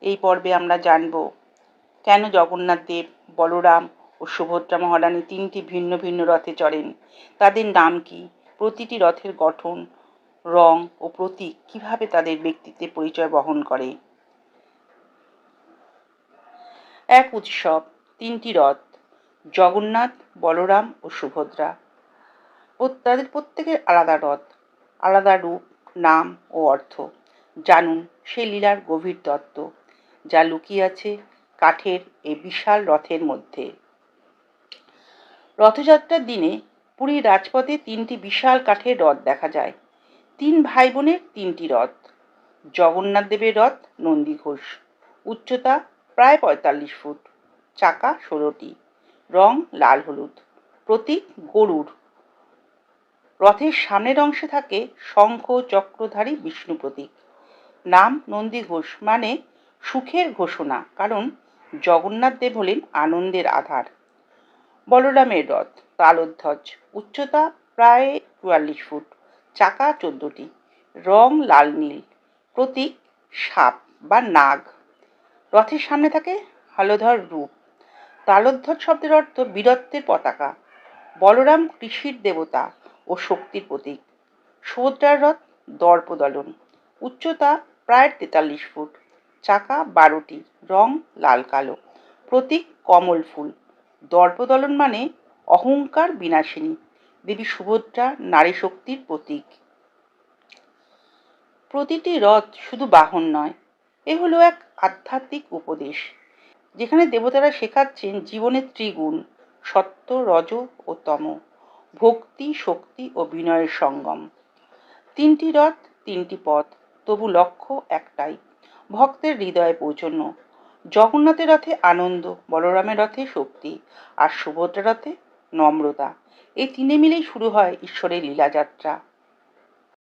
এই পর্বে আমরা জানব কেন জগন্নাথ দেব, বলরাম ও সুভদ্রা মহারানী তিনটি ভিন্ন ভিন্ন রথে চড়েন, তাদের নাম কি, প্রতিটি রথের গঠন, রং ও প্রতীক কিভাবে তাদের ব্যক্তিত্বের পরিচয় বহন করে। এক উৎসব, তিনটি রথ, জগন্নাথ, বলরাম ও সুভদ্রা। তাদের প্রত্যেকের আলাদা রথ, আলাদা রূপ, নাম ও অর্থ। জানুন সেই লীলার গভীর তত্ত্ব, যা লুকিয়ে আছে কাঠের এই বিশাল রথের মধ্যে। রথযাত্রার দিনে পুরীর রাজপথে তিনটি বিশাল কাঠের রথ দেখা যায়। তিন ভাই বোনের তিনটি রথ। জগন্নাথ দেবের রথ নন্দীঘোষ, উচ্চতা প্রায় ৪৫ ফুট, চাকা ১৬টি, রং লাল হলুদ, প্রতীক গরুর। রথের সামনের অংশে থাকে শঙ্খ চক্রধারী বিষ্ণু প্রতীক। নাম নন্দীঘোষ মানে সুখের ঘোষণা, কারণ জগন্নাথ দেব হলেন আনন্দের আধার। বলরামের রথ তালধ্বজ, উচ্চতা প্রায় ৪৪ ফুট, চাকা ১৪টি, রং লাল নীল, প্রতীক সাপ বা নাগ। রথের সামনে থাকে হলধর রূপ। তালধ্বজ শব্দের অর্থ বীরত্বের পতাকা। বলরাম কৃষির দেবতা ও শক্তির প্রতীক। সুভদ্রার রথ দর্পদলন, উচ্চতা প্রায় ৪৩ ফুট, চাকা ১২টি, রং লাল কালো, প্রতীক কমল ফুল। দর্পদলন মানে অহংকার বিনাশিনী, দেবী সুভদ্রা নারী শক্তির প্রতীক। প্রতিটি রথ শুধু বাহন নয়, এ হলো এক আধ্যাত্মিক উপদেশ, যেখানে দেবতারা শেখাচ্ছেন জীবনের ত্রিগুণ, সত্য, রজ ও তম, ভক্তি, শক্তি ও বিনয়ের সঙ্গম। তিনটি রথ, তিনটি পথ, তবু লক্ষ্য একটাই, ভক্তের হৃদয়ে পৌঁছানো। জগন্নাথের রথে আনন্দ, বলরামের রথে শক্তি, আর সুভদ্রার রথে নম্রতা। এই তিনে মিলেই শুরু হয় ঈশ্বরের লীলাযাত্রা।